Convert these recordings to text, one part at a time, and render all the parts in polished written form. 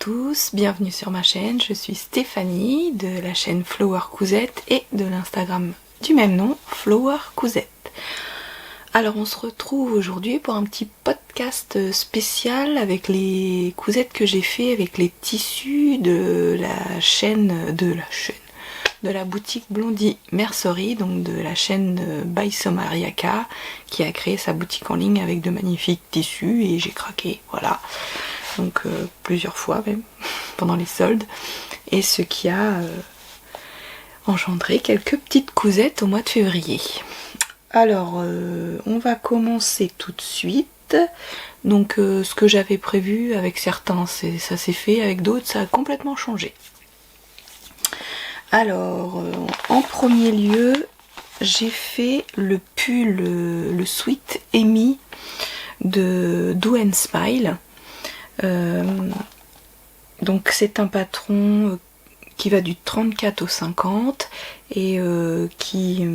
tous, bienvenue sur ma chaîne, je suis Stéphanie de la chaîne Flower Cousette et de l'Instagram du même nom, Flower Cousette. Alors on se retrouve aujourd'hui pour un petit podcast spécial avec les cousettes que j'ai fait avec les tissus de la boutique Blondie Mercerie, donc de la chaîne by Somariaka, qui a créé sa boutique en ligne avec de magnifiques tissus et j'ai craqué, voilà. Donc plusieurs fois même, pendant les soldes, et ce qui a engendré quelques petites cousettes au mois de février. Alors, on va commencer tout de suite. Donc ce que j'avais prévu avec certains, ça s'est fait, avec d'autres, ça a complètement changé. Alors, en premier lieu, j'ai fait le pull, le Sweet Amy de Do & Smile. Donc c'est un patron qui va du 34 au 50 et qui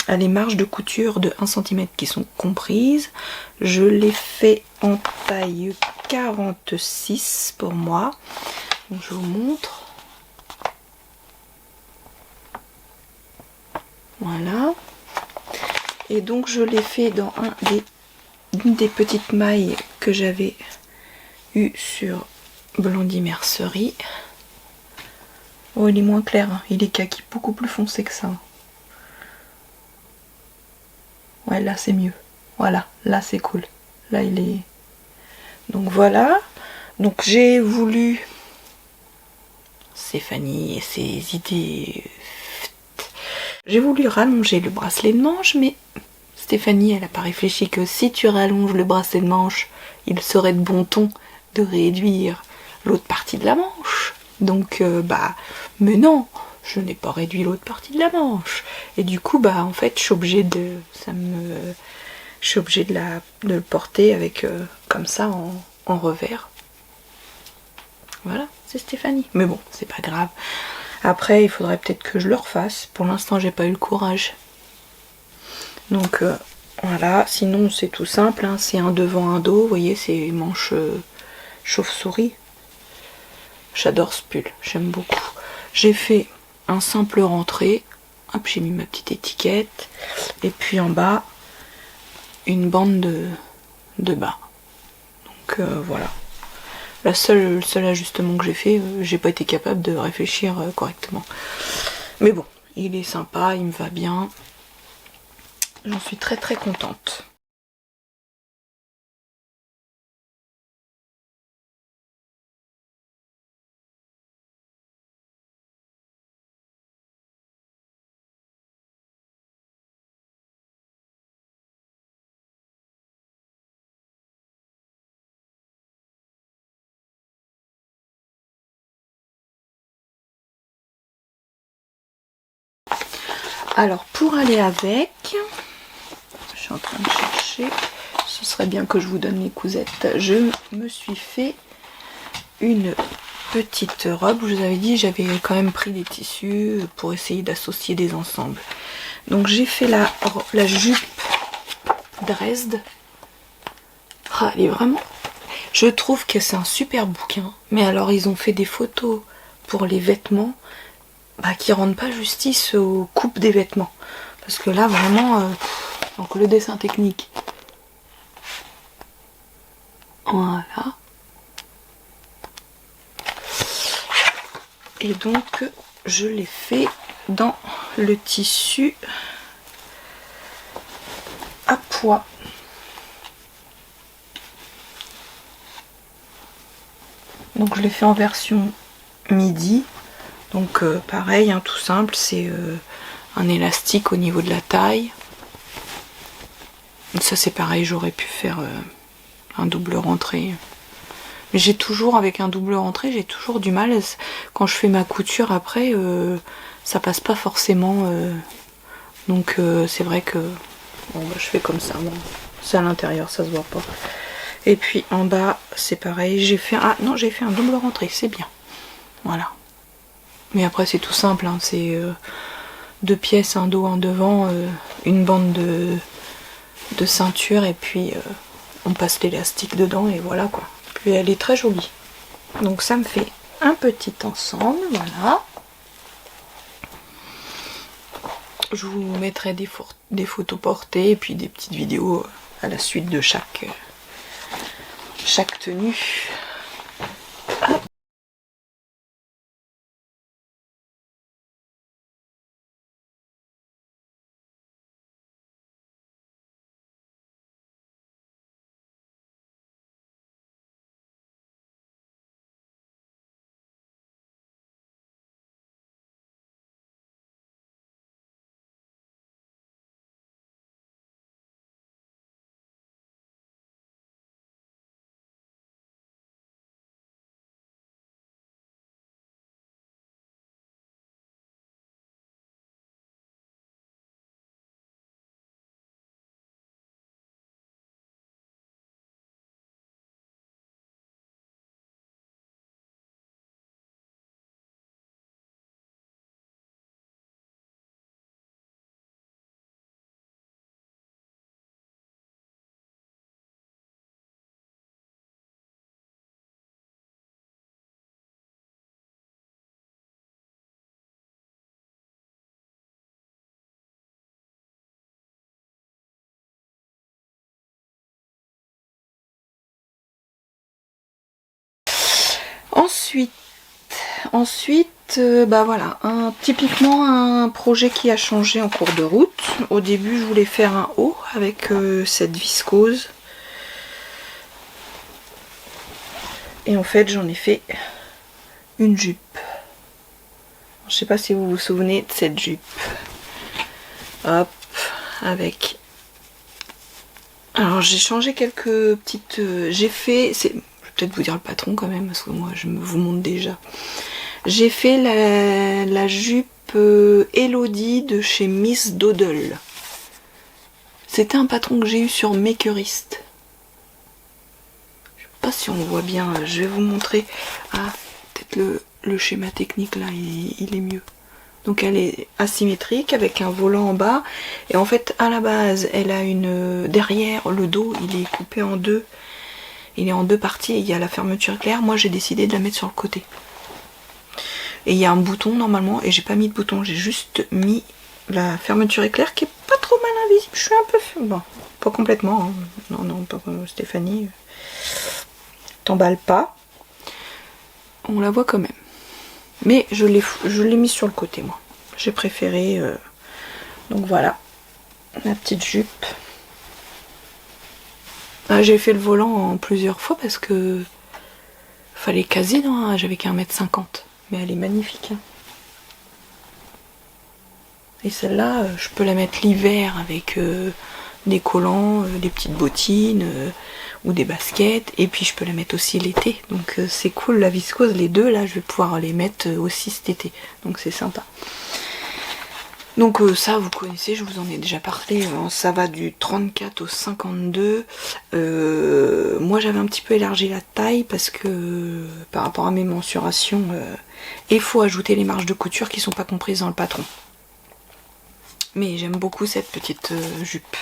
a les marges de couture de 1 cm qui sont comprises. Je l'ai fait en taille 46 pour moi. Donc je vous montre. Voilà. Et donc je l'ai fait dans une des petites mailles que j'avais sur Blondie Mercerie. Oh, il est moins clair, hein. Il est kaki, beaucoup plus foncé que ça. Ouais, là c'est mieux. Voilà, là c'est cool. Là il est... Donc voilà. Donc j'ai voulu... Stéphanie et ses idées... J'ai voulu rallonger le bracelet de manche, mais Stéphanie, elle n'a pas réfléchi que si tu rallonges le bracelet de manche, il serait de bon ton de réduire l'autre partie de la manche. Donc mais non, je n'ai pas réduit l'autre partie de la manche. Et du coup en fait je suis obligée de le porter avec comme ça en revers. Voilà, c'est Stéphanie. Mais bon, c'est pas grave. Après il faudrait peut-être que je le refasse. Pour l'instant j'ai pas eu le courage. Donc voilà, sinon c'est tout simple, hein. C'est un devant, un dos, vous voyez, c'est manche chauve-souris. J'adore ce pull, j'aime beaucoup. J'ai fait un simple rentré, hop, j'ai mis ma petite étiquette, et puis en bas, une bande de bas. Donc voilà. Le seul ajustement que j'ai fait, j'ai pas été capable de réfléchir correctement. Mais bon, il est sympa, il me va bien. J'en suis très très contente. Alors pour aller avec, je suis en train de chercher, ce serait bien que je vous donne les cousettes. Je me suis fait une petite robe, je vous avais dit j'avais quand même pris des tissus pour essayer d'associer des ensembles. Donc j'ai fait la jupe Dresde. Ah, elle est vraiment... Je trouve que c'est un super bouquin, mais alors ils ont fait des photos pour les vêtements qui rendent pas justice aux coupes des vêtements. Parce que là vraiment, donc le dessin technique. Voilà. Et donc je l'ai fait dans le tissu à pois. Donc je l'ai fait en version midi. Donc pareil, hein, tout simple, c'est un élastique au niveau de la taille. Ça c'est pareil, j'aurais pu faire un double rentré. Mais j'ai toujours, avec un double rentré, j'ai toujours du mal. Quand je fais ma couture après, ça passe pas forcément. Donc c'est vrai que bon, je fais comme ça. Bon, c'est à l'intérieur, ça se voit pas. Et puis en bas, c'est pareil. J'ai fait un double rentré, c'est bien. Voilà. Mais après c'est tout simple, hein. C'est 2 pièces, un dos, un devant, une bande de ceinture et puis on passe l'élastique dedans et voilà quoi. Puis elle est très jolie. Donc ça me fait un petit ensemble, voilà. Je vous mettrai des photos portées et puis des petites vidéos à la suite de chaque tenue. Hop. Ensuite, bah voilà, typiquement un projet qui a changé en cours de route. Au début, je voulais faire un haut avec cette viscose. Et en fait, j'en ai fait une jupe. Je sais pas si vous vous souvenez de cette jupe. Hop, avec... Alors, j'ai changé quelques petites... j'ai fait... Je vais peut-être vous dire le patron quand même, parce que moi, je vous montre déjà. J'ai fait la jupe Elodie de chez Miss Doodle. C'était un patron que j'ai eu sur Makerist. Je sais pas si on voit bien, je vais vous montrer. Ah, peut-être le schéma technique là, il est mieux. Donc elle est asymétrique avec un volant en bas. Et en fait, à la base, elle a une... Derrière, le dos, il est coupé en deux. Il est en deux parties et il y a la fermeture éclair. Moi, j'ai décidé de la mettre sur le côté. Et il y a un bouton normalement et j'ai pas mis de bouton, j'ai juste mis la fermeture éclair qui est pas trop mal invisible. Je suis un peu... Bon, pas complètement. Hein. Non, pas Stéphanie. T'emballes pas. On la voit quand même. Mais je l'ai mis sur le côté moi. J'ai préféré... Donc voilà, la petite jupe. Ah, j'ai fait le volant en plusieurs fois parce que... Fallait caser, non, j'avais qu'un 1m50. Mais elle est magnifique. Hein. Et celle-là, je peux la mettre l'hiver avec des collants, des petites bottines ou des baskets. Et puis je peux la mettre aussi l'été. Donc c'est cool, la viscose, les deux, là, je vais pouvoir les mettre aussi cet été. Donc c'est sympa. Donc ça, vous connaissez, je vous en ai déjà parlé. Ça va du 34 au 52. Moi, j'avais un petit peu élargi la taille parce que par rapport à mes mensurations, il faut ajouter les marges de couture qui sont pas comprises dans le patron. Mais j'aime beaucoup cette petite jupe.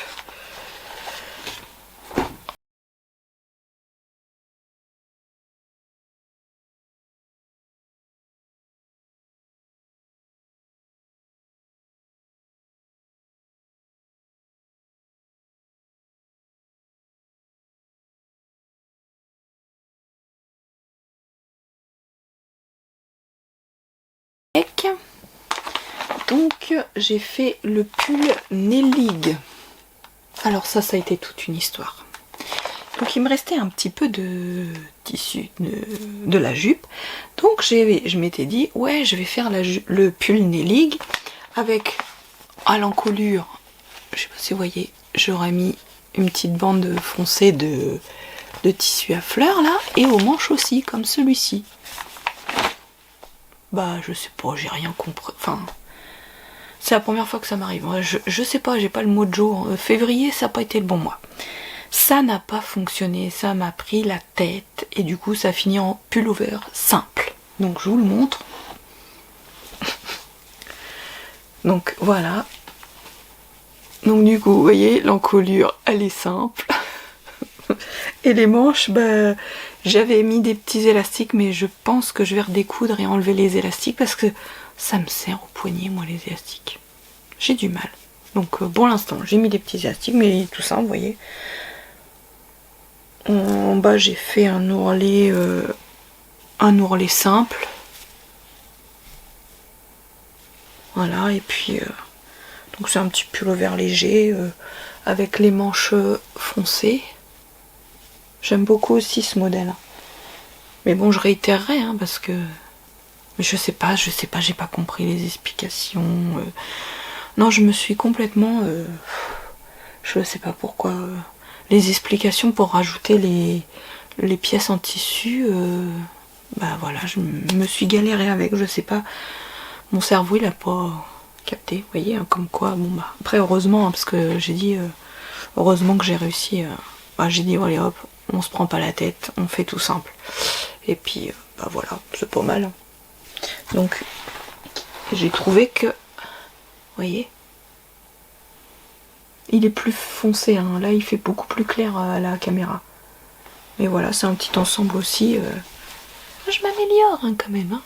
Donc j'ai fait le pull Nellig. Alors ça a été toute une histoire. Donc il me restait un petit peu de tissu de la jupe. Donc je m'étais dit, ouais, je vais faire le pull Nellig avec à l'encolure, je sais pas si vous voyez, j'aurais mis une petite bande foncée de tissu à fleurs là, et aux manches aussi, comme celui-ci. Bah je sais pas, j'ai rien compris. Enfin, c'est la première fois que ça m'arrive. Je sais pas, j'ai pas le mojo. Février, ça n'a pas été le bon mois. Ça n'a pas fonctionné, ça m'a pris la tête et du coup ça finit en pullover simple. Donc je vous le montre. Donc voilà. Donc du coup, vous voyez, l'encolure, elle est simple. Et les manches, bah, J'avais mis des petits élastiques, mais je pense que je vais redécoudre et enlever les élastiques parce que ça me sert au poignet, moi, les élastiques. J'ai du mal. Donc pour l'instant, j'ai mis des petits élastiques, mais tout ça, vous voyez. En bas, j'ai fait un ourlet simple. Voilà, et puis donc c'est un petit pull-over léger avec les manches foncées. J'aime beaucoup aussi ce modèle. Mais bon, je réitérerai parce que mais je sais pas, j'ai pas compris les explications. Non, je me suis complètement je sais pas pourquoi les explications pour rajouter les pièces en tissu bah voilà, je me suis galérée avec, je sais pas. Mon cerveau, il a pas capté, vous voyez, comme quoi, bon bah, après heureusement, parce que j'ai dit, heureusement que j'ai réussi, bah, j'ai dit, allez hop, on se prend pas la tête, on fait tout simple. Et puis, bah voilà, c'est pas mal. Donc, j'ai trouvé que, vous voyez, il est plus foncé, là il fait beaucoup plus clair à la caméra. Mais voilà, c'est un petit ensemble aussi. Je m'améliore quand même.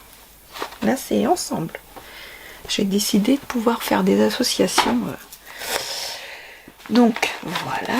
Là, c'est ensemble. J'ai décidé de pouvoir faire des associations. Donc voilà.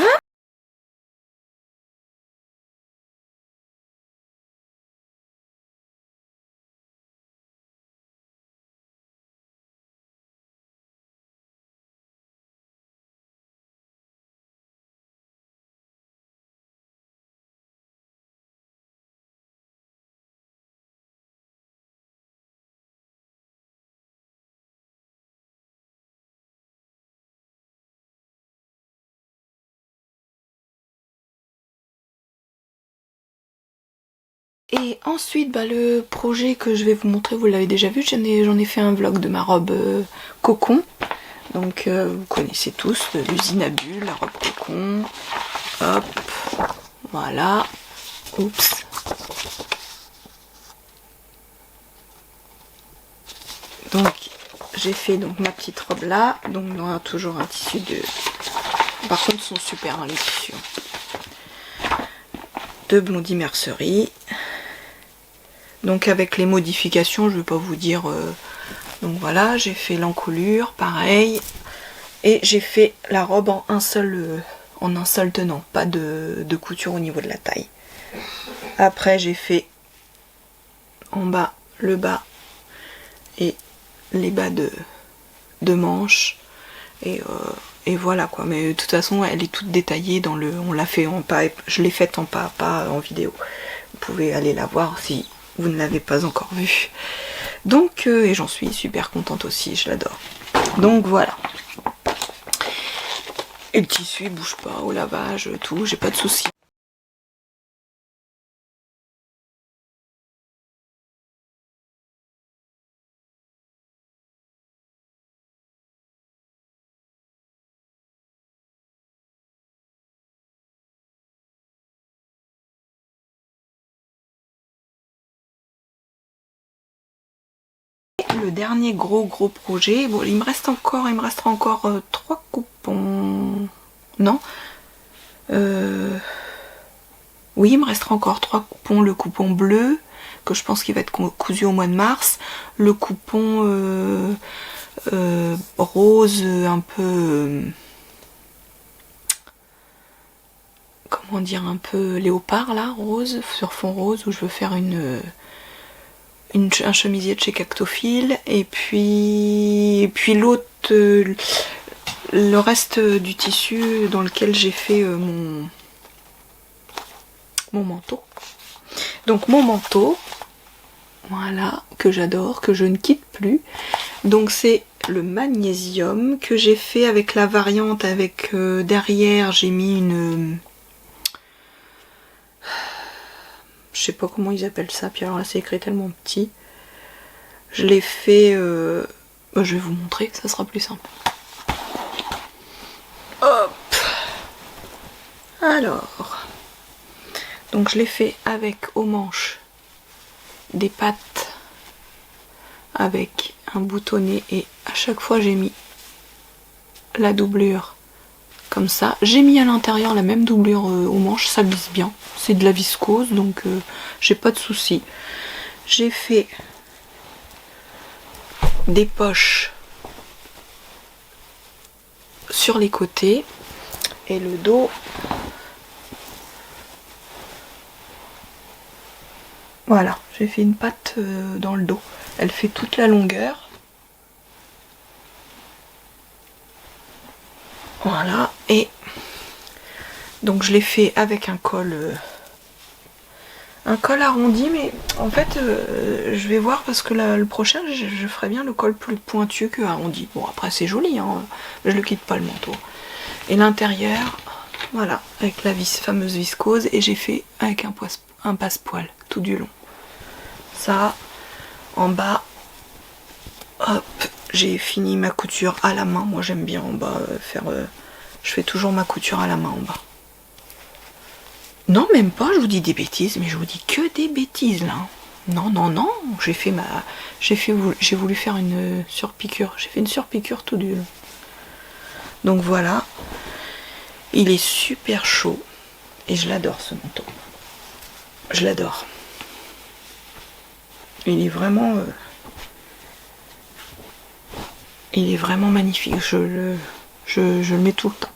Et ensuite, bah, le projet que je vais vous montrer, vous l'avez déjà vu, j'en ai fait un vlog de ma robe cocon. Donc vous connaissez tous l'usine à bulles, la robe cocon. Hop, voilà. Oups. Donc j'ai fait donc ma petite robe là. Donc on a toujours un tissu de... Par contre, ils sont super les tissus. De Blondie Mercerie. Donc avec les modifications, je vais pas vous dire... Donc voilà, j'ai fait l'encolure, pareil. Et j'ai fait la robe en un seul tenant, pas de couture au niveau de la taille. Après j'ai fait en bas le bas et les bas de manches. Et voilà quoi, mais de toute façon elle est toute détaillée dans le. On l'a fait en pas. Je l'ai faite en pas à pas en vidéo. Vous pouvez aller la voir si vous ne l'avez pas encore vue. Donc et j'en suis super contente aussi, je l'adore. Donc voilà. Et le tissu il bouge pas au lavage, tout, j'ai pas de soucis. Le dernier gros projet, bon il me restera encore 3 coupons. Non oui, il me restera encore 3 coupons. Le coupon bleu, que je pense qu'il va être cousu au mois de mars. Le coupon rose, un peu... comment dire, un peu léopard là, rose, sur fond rose, où je veux faire un chemisier de chez Cactophile. Et puis l'autre, le reste du tissu dans lequel j'ai fait mon manteau. Donc mon manteau, voilà, que j'adore, que je ne quitte plus. Donc c'est le magnésium que j'ai fait avec la variante avec derrière j'ai mis une... je sais pas comment ils appellent ça, puis alors là c'est écrit tellement petit. Je l'ai fait... bah, je vais vous montrer, ça sera plus simple. Hop. Alors... donc je l'ai fait avec aux manches des pattes avec un boutonnet et à chaque fois j'ai mis la doublure comme ça. J'ai mis à l'intérieur la même doublure aux manches, ça glisse bien. C'est de la viscose, donc j'ai pas de soucis. J'ai fait des poches sur les côtés et le dos. Voilà, j'ai fait une patte dans le dos. Elle fait toute la longueur. Voilà, et donc je l'ai fait avec un col arrondi, mais en fait je vais voir parce que le prochain je ferai bien le col plus pointu que arrondi. Bon après c'est joli, hein, je le quitte pas le manteau. Et l'intérieur, voilà, avec la fameuse viscose, et j'ai fait avec un passepoil tout du long. Ça, en bas, hop, j'ai fini ma couture à la main. Moi j'aime bien en bas faire... je fais toujours ma couture à la main en bas. Non, même pas, je vous dis des bêtises, mais je vous dis que des bêtises là. Non, non, non, j'ai voulu faire une surpiqûre. J'ai fait une surpiqûre tout du long. Donc voilà, il est super chaud et je l'adore ce manteau. Je l'adore. Il est vraiment magnifique. Je le mets tout le temps.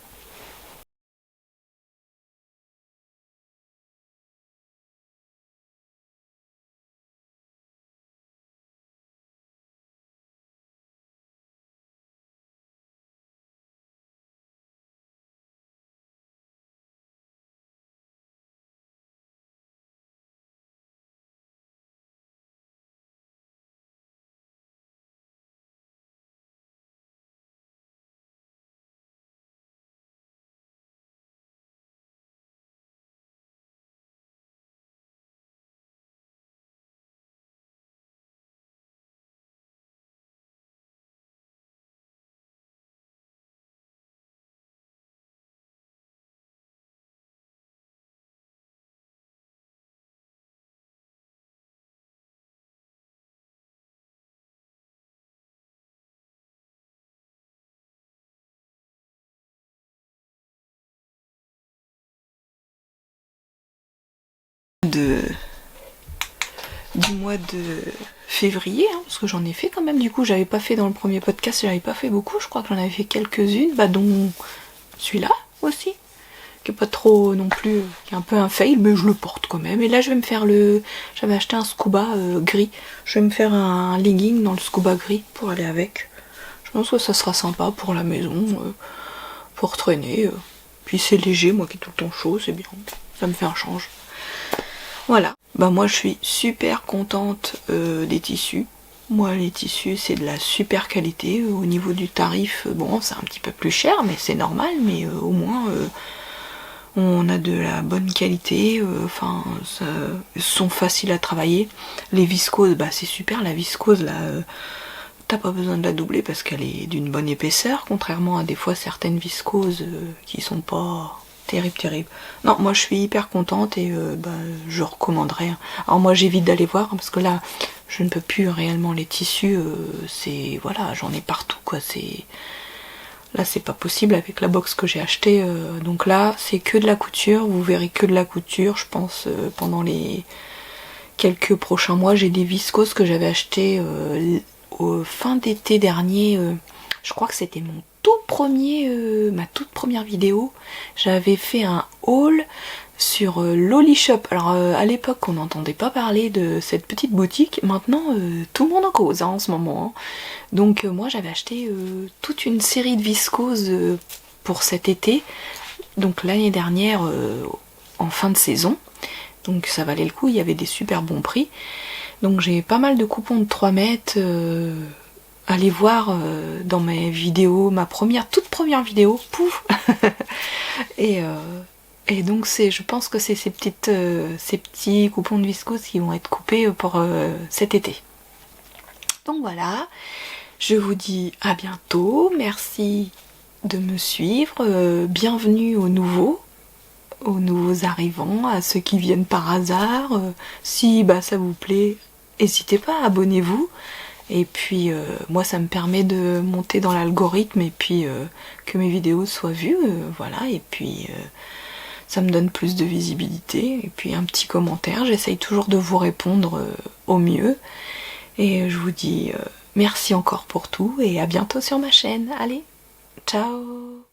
Du mois de février, hein, parce que j'en ai fait quand même, du coup j'avais pas fait dans le premier podcast, j'avais pas fait beaucoup, je crois que j'en avais fait quelques-unes, dont celui-là aussi, qui est pas trop non plus, qui est un peu un fail, mais je le porte quand même. Et là je vais me faire j'avais acheté un scuba gris, je vais me faire un legging dans le scuba gris pour aller avec. Je pense que ça sera sympa pour la maison, pour traîner, puis c'est léger, moi qui est tout le temps chaud, c'est bien, ça me fait un change. Voilà, moi je suis super contente des tissus. Moi les tissus c'est de la super qualité. Au niveau du tarif, bon c'est un petit peu plus cher mais c'est normal, mais au moins on a de la bonne qualité, enfin sont faciles à travailler. Les viscoses, c'est super, la viscose là, t'as pas besoin de la doubler parce qu'elle est d'une bonne épaisseur, contrairement à des fois certaines viscoses qui sont pas... terrible. Non, moi je suis hyper contente et je recommanderais. Alors moi j'évite d'aller voir parce que là je ne peux plus réellement les tissus, c'est voilà, j'en ai partout quoi, là c'est pas possible avec la box que j'ai achetée, donc là c'est que de la couture, vous verrez que de la couture, je pense pendant les quelques prochains mois. J'ai des viscoses que j'avais achetées au fin d'été dernier, je crois que c'était mon ma toute première vidéo. J'avais fait un haul sur Loli Shop. Alors à l'époque on n'entendait pas parler de cette petite boutique, maintenant tout le monde en cause en ce moment. Donc moi j'avais acheté toute une série de viscoses pour cet été, donc l'année dernière en fin de saison, donc ça valait le coup, il y avait des super bons prix. Donc j'ai pas mal de coupons de 3 mètres. Allez voir dans mes vidéos, ma toute première vidéo, pouf. et donc je pense que c'est ces petits coupons de viscose qui vont être coupés pour cet été. Donc voilà, je vous dis à bientôt, merci de me suivre, bienvenue aux nouveaux arrivants, à ceux qui viennent par hasard. Si ça vous plaît, n'hésitez pas, abonnez-vous. Et puis moi ça me permet de monter dans l'algorithme et puis que mes vidéos soient vues, voilà, et puis ça me donne plus de visibilité. Et puis un petit commentaire, j'essaye toujours de vous répondre au mieux. Et je vous dis merci encore pour tout et à bientôt sur ma chaîne. Allez, ciao!